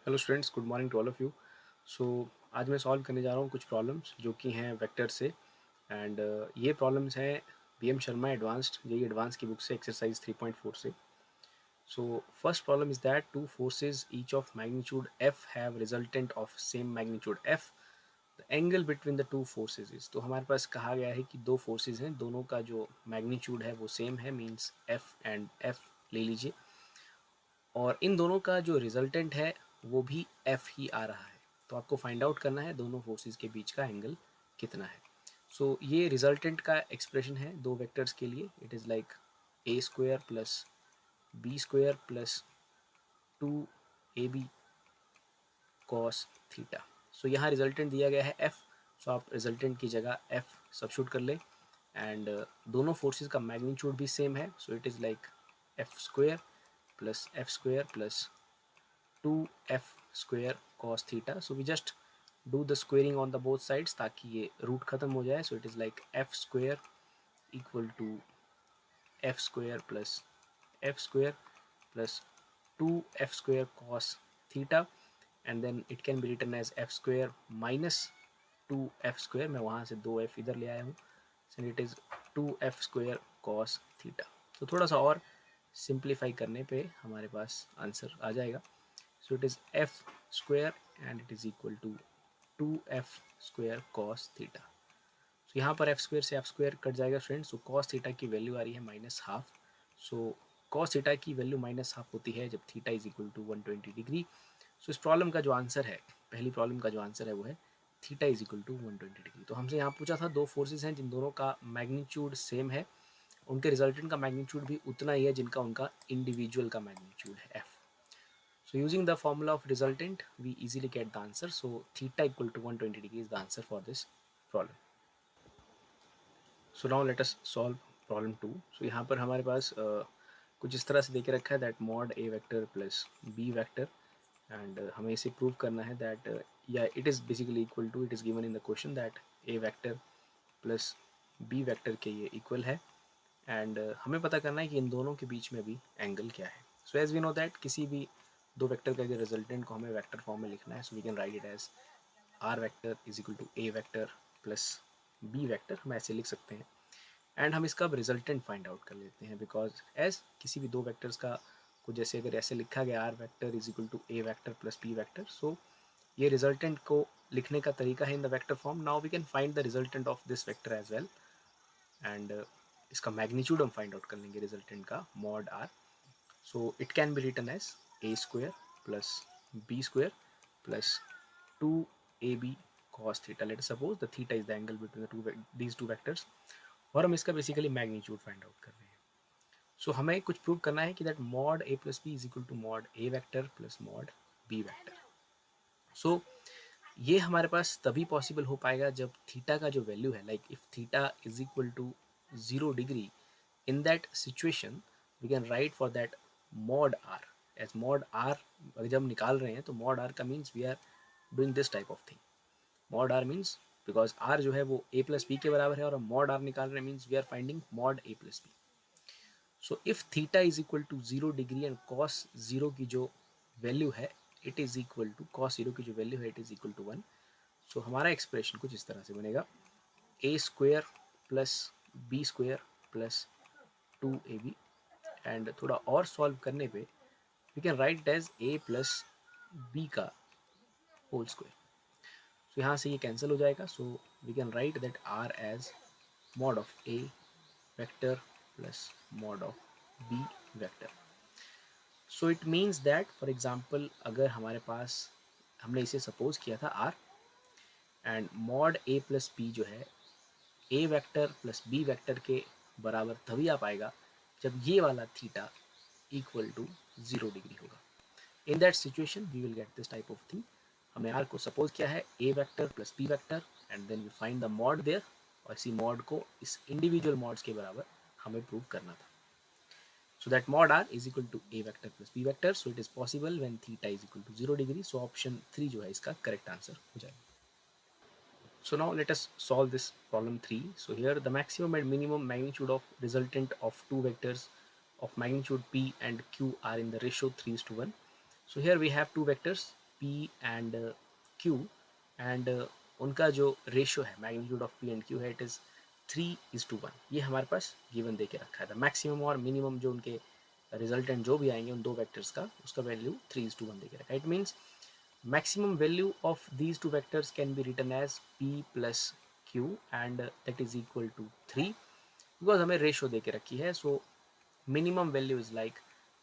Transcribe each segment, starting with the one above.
Hello students, good morning to all of you. So आज मैं solve करने जा रहा हूँ कुछ प्रॉब्लम्स जो कि हैं वेक्टर से। एंड ये प्रॉब्लम्स हैं BM Sharma advanced JEE advance की बुक से, एक्सरसाइज 3.4 से। So first problem is that two forces each of magnitude F have resultant of same magnitude F, the angle between the two forces is. तो हमारे पास कहा गया है कि दो फोर्सेज हैं, दोनों का जो मैग्नीट्यूड है वो सेम है, मीन्स एफ एंड एफ ले लीजिए, और इन दोनों का जो रिजल्टेंट है वो भी एफ ही आ रहा है। तो आपको फाइंड आउट करना है दोनों फोर्सेस के बीच का एंगल कितना है। सो ये रिजल्टेंट का एक्सप्रेशन है दो वेक्टर्स के लिए। It is like A square plus B square plus 2ab cos theta. So यहाँ रिजल्टेंट दिया गया है एफ। सो आप रिजल्टेंट की जगह एफ सब्स्टिट्यूट कर लें। एंड दोनों फोर्सेस का मैग्नीट्यूड भी सेम है, so it is like F square plus 2f square cos theta. So we just do the squaring on the both sides ताकि ये रूट खत्म हो जाए. So it is like f square equal to f square plus 2f square cos theta, and then it can be written as f square minus 2f square. मैं वहाँ से 2f इधर ले आया हूँ. So it is 2f square cos theta. तो थोड़ा सा और सिंप्लीफाई करने पे हमारे पास आंसर आ जाएगा. So it is f square and it is equal to 2f square cos theta. So यहाँ पर f square से f square कट जाएगा फ्रेंड्स. So cos theta की वैल्यू आ रही है -12. So cos theta की वैल्यू -12 होती है जब theta is equal to 120 degree. So इस प्रॉब्लम का जो आंसर है, पहली प्रॉब्लम का जो आंसर है वो है theta is equal to 120 degree. तो हमसे यहाँ पूछा था दो फोर्सेज हैं जिन दोनों का मैग्नीट्यूड सेम है, उनके रिजल्टेंट का मैग्नीट्यूड भी उतना ही है जिनका उनका इंडिविजुअल का मैग्नीट्यूड है f. So using the formula of resultant, we easily get the answer. So theta equal to 120 degree is the answer for this problem. So now let us solve problem 2. So यहाँ पर हमारे पास कुछ इस तरह से देके रखा है that mod a vector plus b vector, and हमें इसे प्रूव करना है that yeah, it is basically equal to, it is given in the question that a vector plus b vector के ये equal है, एंड हमें पता करना है कि इन दोनों के बीच में भी एंगल क्या है. So as we know that किसी भी दो वेक्टर का रिजल्टेंट को हमें वेक्टर फॉर्म में लिखना है. So we can write it as r vector is equal to A vector plus B vector, हम ऐसे लिख सकते हैं. एंड हम इसका अब रिजल्टेंट फाइंड आउट कर लेते हैं, बिकॉज एज किसी भी दो वेक्टर्स का को जैसे अगर ऐसे लिखा गया R vector is equal to A vector plus B vector, so ये रिजल्टेंट को लिखने का तरीका है in the vector form. Now we can find the resultant of this vector as well, and इसका मैग्नीट्यूड हम फाइंड आउट कर लेंगे रिजल्टेंट का mod R. So it can be written as A square plus B square plus 2ab cos theta. Let us suppose the theta is the angle between these two vectors, और हम इसका basically magnitude find out कर रहे हैं. सो हमें कुछ prove करना है कि that mod A plus B is equal to mod A vector plus mod B vector. So ये हमारे पास तभी पॉसिबल हो पाएगा जब थीटा का जो वैल्यू है, like if theta is equal to 0 degree, in that situation we can write for that mod r as mod r. जब हम निकाल रहे हैं तो mod r का means we are doing this type of thing. mod r means because r जो है वो a plus b के बराबर है, और हम mod r निकाल रहे हैं means we are finding mod a plus b. So if theta is equal to 0 degree and cos 0 की जो वैल्यू है it is equal to cos 0 की जो वैल्यू है it is equal to 1. सो हमारा एक्सप्रेशन कुछ इस तरह से बनेगा a square plus B square plus 2ab, and थोड़ा और सॉल्व करने पे we can write as a plus b का होल स्क्वायर. सो यहाँ से ये कैंसिल हो जाएगा. So we can write that r as mod of a vector plus mod of b vector. So it means that for example अगर हमारे पास हमने इसे सपोज किया था r, and mod a plus b जो है a vector plus b vector के बराबर तभी आ पाएगा जब ये वाला थीटा इक्वल टू 0 डिग्री होगा. In that situation we will get this type of thing. हमने आर को सपोज किया है A vector plus B vector, and then we find the mod there, और इसी मॉड को इस इंडिविजुअल मॉड्स के बराबर हमें प्रूव करना था. So that mod r is equal to A vector plus B vector. So it is possible when theta is equal to 0 degree. So option 3 जो है इसका करेक्ट आंसर हो जाएगा. So now let us solve this problem 3. So here the maximum and minimum magnitude of resultant of two vectors of magnitude p and q are in the ratio 3:1. So here we have two vectors P and Q and उनका जो ratio है magnitude of P and Q है it is 3:1। ये हमारे पास given दे के रखा था। Maximum और मिनिमम जो उनके रिजल्टेंट जो भी आएंगे उन दो वेक्टर्स का उसका वैल्यू 3:1 दे के रखा है। It means maximum value of these two vectors can be written as P plus Q and that is equal to 3 because हमें रेशियो दे के रखी है। सो minimum value is like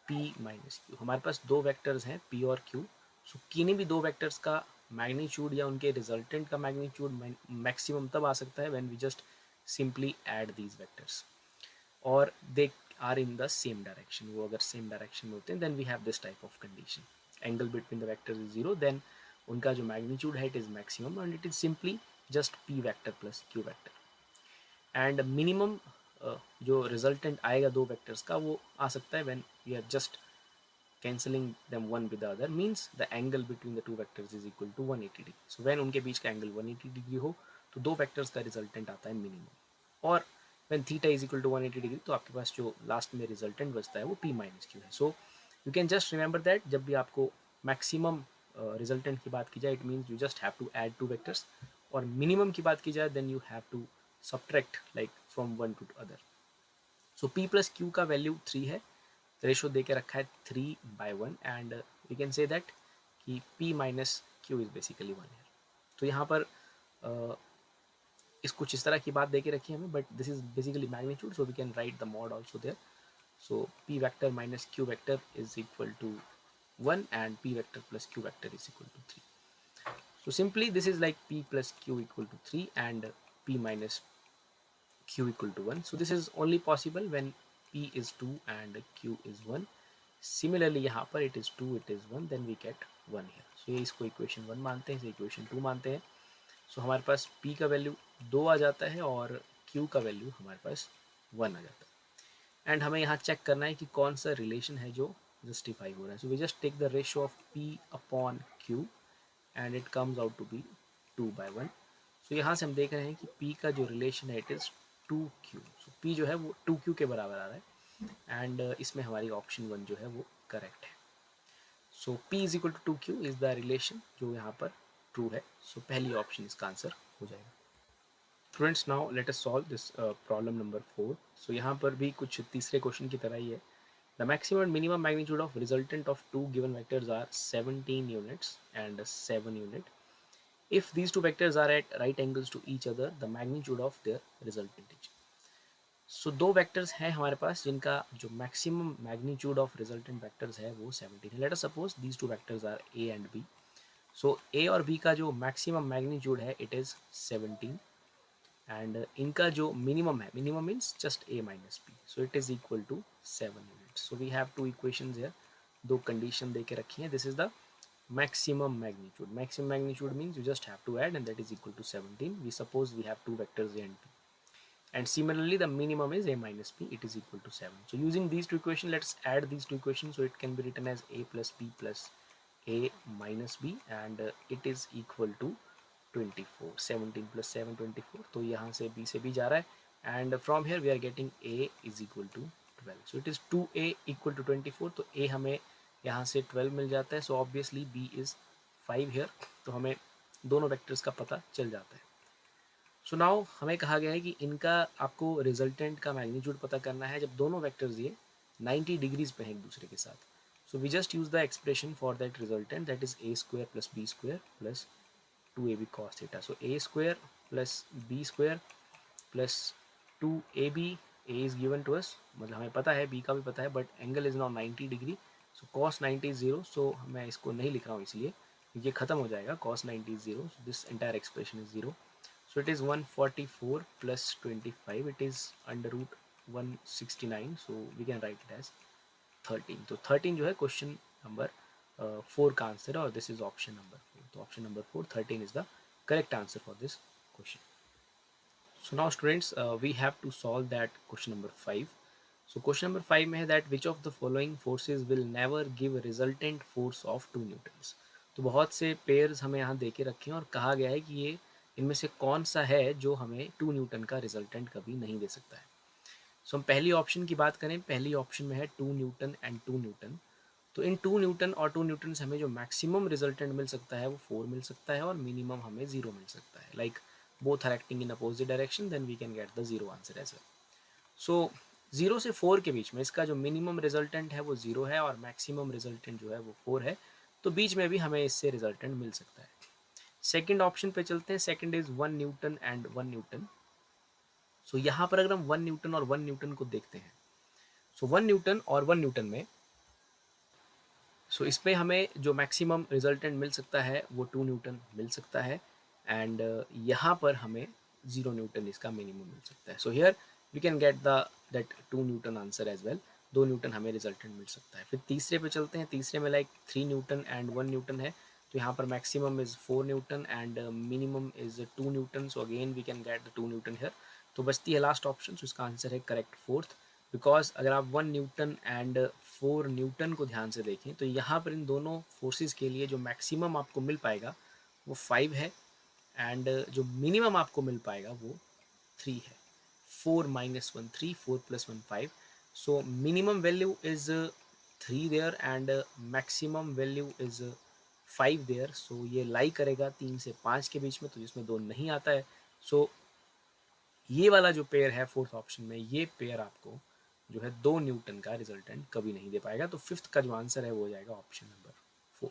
P minus Q। हमारे पास दो वेक्टर्स हैं P और Q। सो किन्हीं भी दो वेक्टर्स का मैग्नीट्यूड या उनके रिजल्टेंट का मैग्नीट्यूड मैक्सिमम तब आ सकता है when we just simply add these vectors और they are in the same direction. वो अगर सेम डायरेक्शन में होते हैं then we have this type of condition. Angle between the vectors is zero, then उनका जो मैग्नीट्यूड है it is maximum and it is simply just P vector plus Q vector. And minimum जो resultant आएगा दो vectors का वो आ सकता है when we are just cancelling them one with the other means the angle between the two vectors is equal to 180 degree. So when उनके बीच का एंगल 180 डिग्री हो तो दो वेक्टर्स का रिजल्टेंट आता है मिनिमम। और when theta is equal to 180 degree तो आपके पास जो लास्ट में रिजल्टेंट बचता है वो P माइनस Q है। So you can just remember that जब भी आपको मैक्सिमम रिजल्टेंट की बात की जाए it means you just have to add two vectors और मिनिमम की बात की जाए then you have to subtract like from one to other. So P plus Q का वैल्यू 3 है, रेशो दे के रखा है 3/1 and we can say that कि P minus Q is basically 1 है। तो यहाँ पर इस कुछ इस तरह की बात दे के रखी है हमें but this is basically magnitude so we can write the mod also there. So P vector minus Q vector is equal to 1 and P vector plus Q vector is equal to 3. So simply this is like P plus Q equal to 3 and P minus Q equal to 1. So this is only possible when P is 2 and Q is 1. Similarly यहाँ पर it is 2 it is 1 then we get 1 here. So ये इसको equation 1 मानते हैं, इसे equation 2 मानते हैं। So हमारे पास P का वैल्यू 2 आ जाता है और Q का वैल्यू हमारे पास 1 आ जाता है। एंड हमें यहाँ चेक करना है कि कौन सा रिलेशन है जो जस्टिफाई हो रहा है। So we just take the ratio of P upon Q and it comes out to be 2/1। So यहाँ से हम देख रहे हैं कि P का जो रिलेशन है it is 2Q। So P जो है वो 2Q के बराबर आ रहा है एंड इसमें हमारी ऑप्शन 1 जो है वो करेक्ट है। So P is equal to 2Q is the relation जो यहाँ पर ट्रू है। सो पहली ऑप्शन इसका आंसर हो जाएगा। Students now let us solve this problem number 4। सो यहाँ पर भी कुछ तीसरे क्वेश्चन की तरह ही है। The maximum and minimum magnitude of resultant of two given vectors are 17 units and 7 unit. If these two vectors are at right angles to each other, the magnitude of their resultant is. So दो vectors हैं हमारे पास जिनका जो maximum magnitude of resultant vectors है वो 17 है। Let us suppose these two vectors are A and B. So A और B का जो maximum magnitude है it is 17 एंड इनका जो मिनिमम है minimum means just A minus P so it is equal to 7 units. So we have two equations here, दो condition दे के रखी हैं। This is the maximum magnitude. Maximum magnitude means you just have to add and that is equal to 17. We suppose we have two vectors A and P. And similarly the minimum is A minus P, it is equal to 7. So using these two equations, let's add these two equations. So it can be written as A plus P plus A minus B and it is equal to 24. 17 plus 7 24. तो यहाँ से B से B जा रहा है and from here we are getting A is equal to 12. So it is 2A equal to 24. तो A हमें यहाँ से 12 मिल जाता है। So obviously B is 5 here, तो हमें दोनों वेक्टर्स का पता चल जाता है। सो नाउ हमें कहा गया है कि इनका आपको रिजल्टेंट का मैग्नीट्यूड पता करना है जब दोनों वेक्टर्स ये 90 डिग्रीज पे हैं एक दूसरे के साथ। So we just use the expression for that resultant that is A square plus B square plus 2AB cos theta. So A square plus B square plus 2AB, A is given to us, मतलब हमें पता है B का भी पता है but angle is not 90 degree. So cos 90 is 0। सो मैं इसको नहीं लिख रहा हूँ इसलिए ये ख़त्म हो जाएगा। cos 90 is 0, so this entire expression is 0। So it is 144 plus 25, it is under root 169। So we can write it as 13। तो 13 जो है क्वेश्चन नंबर 4 का आंसर है और दिस इज ऑप्शन नंबर 4। तो option number 4 13 is the correct answer for this question. So now students we have to solve that question number 5. So question number 5 में है that which of the following forces will never give resultant force of 2 newtons. तो बहुत से pairs हमें यहाँ दे के रखे हैं और कहा गया है कि ये इनमें से कौन सा है जो हमें 2 न्यूटन का रिजल्टेंट कभी नहीं दे सकता है। सो हम पहली ऑप्शन की बात करें, पहली ऑप्शन में है 2 न्यूटन एंड 2 न्यूटन। तो इन 2 न्यूटन और 2 न्यूटन से हमें जो मैक्सिमम रिजल्टेंट मिल सकता है वो 4 मिल सकता है और मिनिमम हमें 0 मिल सकता है. Like both are acting in opposite direction, then we can get the 0 answer as well. So 0 से 4 के बीच में इसका जो मिनिमम रिजल्टेंट है वो 0 है और मैक्सिमम रिजल्टेंट जो है वो 4 है. तो बीच में भी हमें इससे रिजल्टेंट मिल सकता है. सेकेंड ऑप्शन पे चलते हैं. Second is 1 newton and 1 newton. So यहाँ पर अगर हम 1 न्यूटन और 1 न्यूटन को देखते हैं, सो 1 न्यूटन और 1 न्यूटन में इसमें हमें जो मैक्सिमम रिजल्टेंट मिल सकता है वो 2 न्यूटन मिल सकता है एंड यहाँ पर हमें 0 न्यूटन इसका मिनिमम मिल सकता है. So here we can get the that 2 newton answer as well. 2 newton हमें रिजल्टेंट मिल सकता है. फिर तीसरे पे चलते हैं. तीसरे में लाइक 3 न्यूटन एंड 1 न्यूटन है. तो यहाँ पर maximum is 4 newton and minimum is 2 newton. So again we can get the 2 newton here. तो बचती है लास्ट ऑप्शन. सो इसका आंसर है करेक्ट फोर्थ. बिकॉज अगर आप 1 न्यूटन एंड 4 न्यूटन को ध्यान से देखें तो यहाँ पर इन दोनों फोर्सेस के लिए जो मैक्सिमम आपको मिल पाएगा वो 5 है एंड जो मिनिमम आपको मिल पाएगा वो 3 है. 4 minus 1 3, 4 plus 1 5. So minimum value is 3 there and maximum value is 5 there. So ये लाई करेगा 3 से 5 के बीच में, तो जिसमें 2 नहीं आता है. सो ये वाला जो पेयर है फोर्थ ऑप्शन में, ये पेयर आपको जो है 2 न्यूटन का रिजल्टेंट कभी नहीं दे पाएगा. तो फिफ्थ का जो आंसर है वो हो जाएगा option number 4.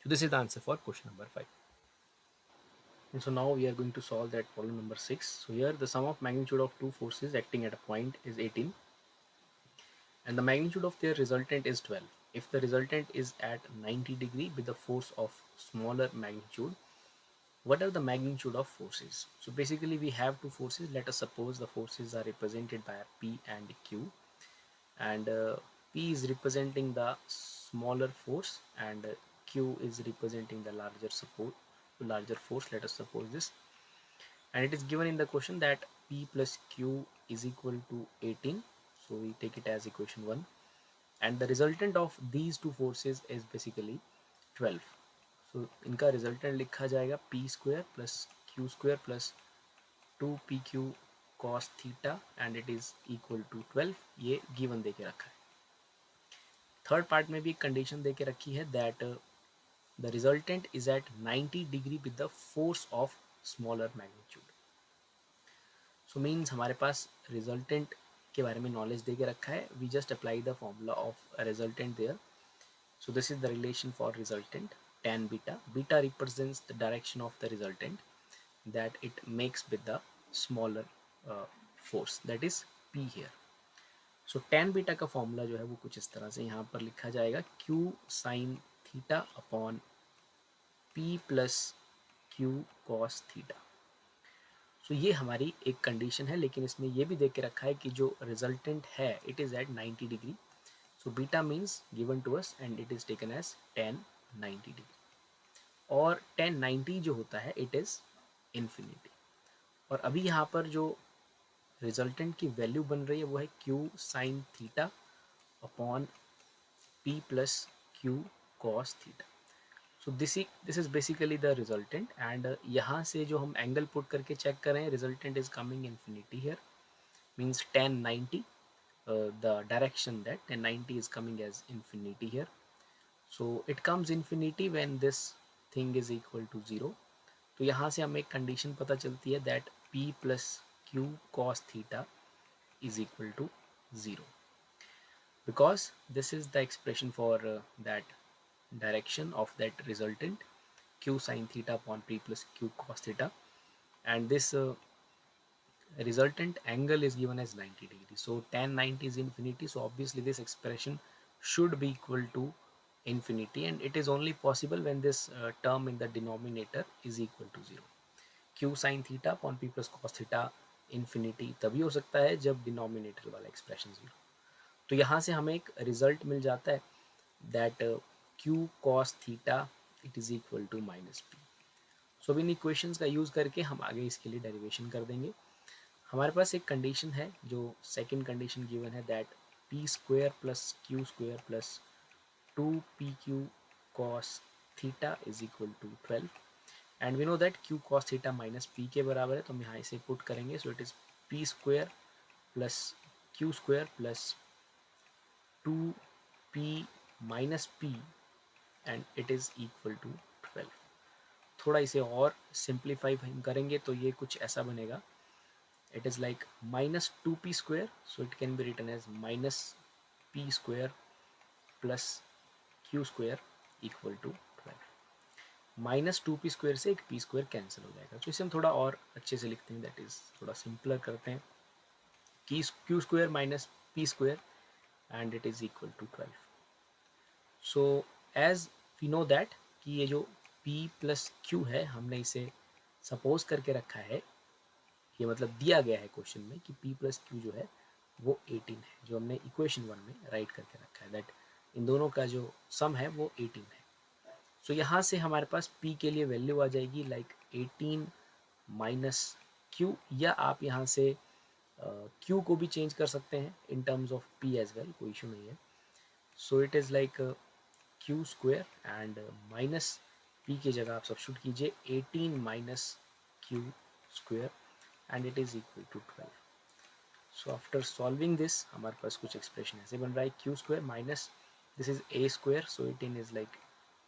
So this is the answer for question number 5. And so now we are going to solve that problem number 6. So here the sum of magnitude of two forces acting at a point is 18 and the magnitude of their resultant is 12. If the resultant is at 90 degree with the force of smaller magnitude, what are the magnitude of forces? So basically we have two forces. Let us suppose the forces are represented by P and Q, and P is representing the smaller force and Q is representing the larger force. Let us suppose this, and it is given in the question that P plus Q is equal to 18. So we take it as equation 1, and the resultant of these two forces is basically 12. So इनका resultant लिखा जाएगा p square plus q square plus 2pq cos theta and it is equal to 12. ये given देके रखा है. Third part में भी एक कंडीशन देके रखी है that the resultant is at 90 degree with the force of smaller magnitude. So means हमारे पास रिजल्टेंट के बारे में नॉलेज देके रखा है. We just apply the formula of resultant there. So this is the relation for resultant tan beta. Beta represents the direction of the resultant that it makes with the smaller force, that is P here. So tan beta का formula जो है वो कुछ इस तरह से यहाँ पर लिखा जाएगा Q sin theta upon P plus Q cos theta. So ये हमारी एक कंडीशन है, लेकिन इसमें ये भी देख के रखा है कि जो रिजल्टेंट है it is at 90 degree. So beta means given to us and it is taken as tan 90 degree. और tan 90 जो होता है it is infinity. और अभी यहाँ पर जो रिजल्टेंट की वैल्यू बन रही है वो है q sin theta upon p plus q cos theta. So this is basically the resultant and यहाँ से जो हम एंगल पुट करके चेक कर रहे हैं, resultant is coming infinity here, means tan 90. The direction that tan 90 is coming as infinity here. So it comes infinity when this thing is equal to 0. तो यहाँ से हमें एक कंडीशन पता चलती है that p plus q cos theta is equal to 0, because this is the expression for that direction of that resultant q sin theta upon p plus q cos theta, and this resultant angle is given as 90 degree. So tan 90 is infinity, so obviously this expression should be equal to infinity, and it is only possible when this term in the denominator is equal to 0. q sin theta upon p plus cos theta infinity तभी हो सकता है जब denominator वाला expression 0. तो यहाँ से हमें एक रिजल्ट मिल जाता है that q cos theta it is equal to minus P. So in equations का यूज़ करके हम आगे इसके लिए डेरिवेशन कर देंगे. हमारे पास एक कंडीशन है, जो सेकंड कंडीशन गिवन है that P square plus Q square plus 2pq cos theta is equal to 12, and we know that q cos theta minus p के बराबर है, तो हम यहाँ इसे पुट करेंगे. सो it is p square plus Q square plus 2 p minus p and it is equal to 12. थोड़ा इसे और सिंप्लीफाई हम करेंगे तो ये कुछ ऐसा बनेगा. It is like minus 2p square, so it can be written as minus p square plus q square equal to 12. Minus 2p square से एक p स्क्वायर कैंसिल हो जाएगा. तो इसे हम थोड़ा और अच्छे से लिखते हैं, दैट इज थोड़ा सिंपलर करते हैं. की q square minus p square and it is equal to 12. So as we know that कि ये जो p प्लस q है हमने इसे सपोज करके रखा है, ये मतलब दिया गया है क्वेश्चन में कि p प्लस क्यू जो है वो 18 है, जो हमने इक्वेशन 1 में राइट करके रखा है, दैट इन दोनों का जो सम है वो 18 है. सो यहाँ से हमारे पास p के लिए वैल्यू आ जाएगी लाइक 18 माइनस q, या आप यहाँ से q को भी चेंज कर सकते हैं in terms of p as well, कोई इशू नहीं है. So it is like q square and minus p की जगह आप सब्स्टिट्यूट कीजिए 18 minus q square and it is equal to 12. So after solving this हमारे पास कुछ एक्सप्रेशन ऐसे बन रहा है, q square minus this is a square, so 18 is like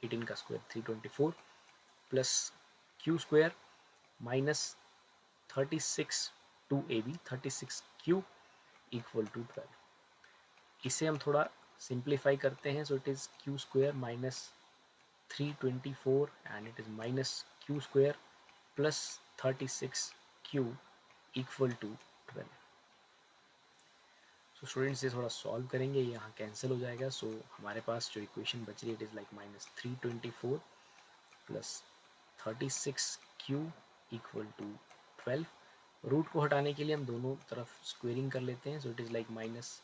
18 का square 324 plus q square minus 36 2ab 36q equal to 12. इसे हम थोड़ा सिंप्लीफाई करते हैं, so it is q square minus 324 and it is minus q square plus 36q equal to 12. So students ये थोड़ा solve करेंगे, ये यहाँ कैंसिल हो जाएगा. सो हमारे पास जो इक्वेशन बच रही है it is like minus 324 plus 36q equal to 12. Root को हटाने के लिए हम दोनों तरफ स्क्वेयरिंग कर लेते हैं, so it is like minus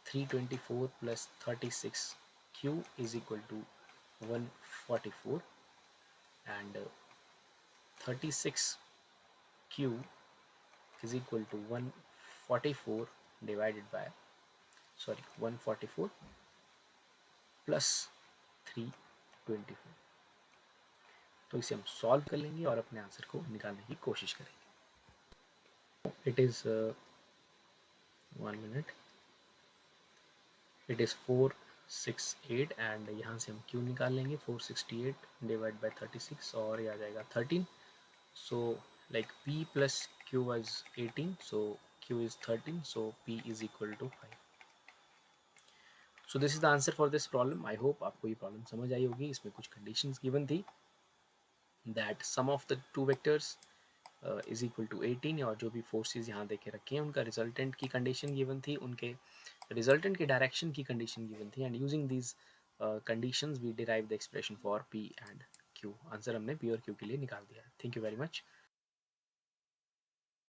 324 plus 36q is equal to 144 and 36q is equal to 144 divided by 144 plus 324. तो इसे हम सॉल्व कर लेंगे और अपने आंसर को निकालने की कोशिश करेंगे. It is 1 minute, it is 468 and यहाँ से हम q निकाल लेंगे. 468 डिवाइड बाई 36 और ये आ जाएगा 13. सो like p plus q was 18, so q is 13, so p is equal to 5. So this is the answer for this problem. I hope आपको ये प्रॉब्लम समझ आई होगी. इसमें कुछ कंडीशंस गिवन थी that sum of the two vectors is equal to 18, और जो भी फोर्सेस यहाँ देखे रखे हैं उनका रिजल्टेंट की कंडीशन गिवन थी, उनके रिजल्टेंट के डायरेक्शन की कंडीशन गिवन थी, and using these conditions we derive the expression for p and q. Answer हमने p और q के लिए निकाल दिया. Thank you very much.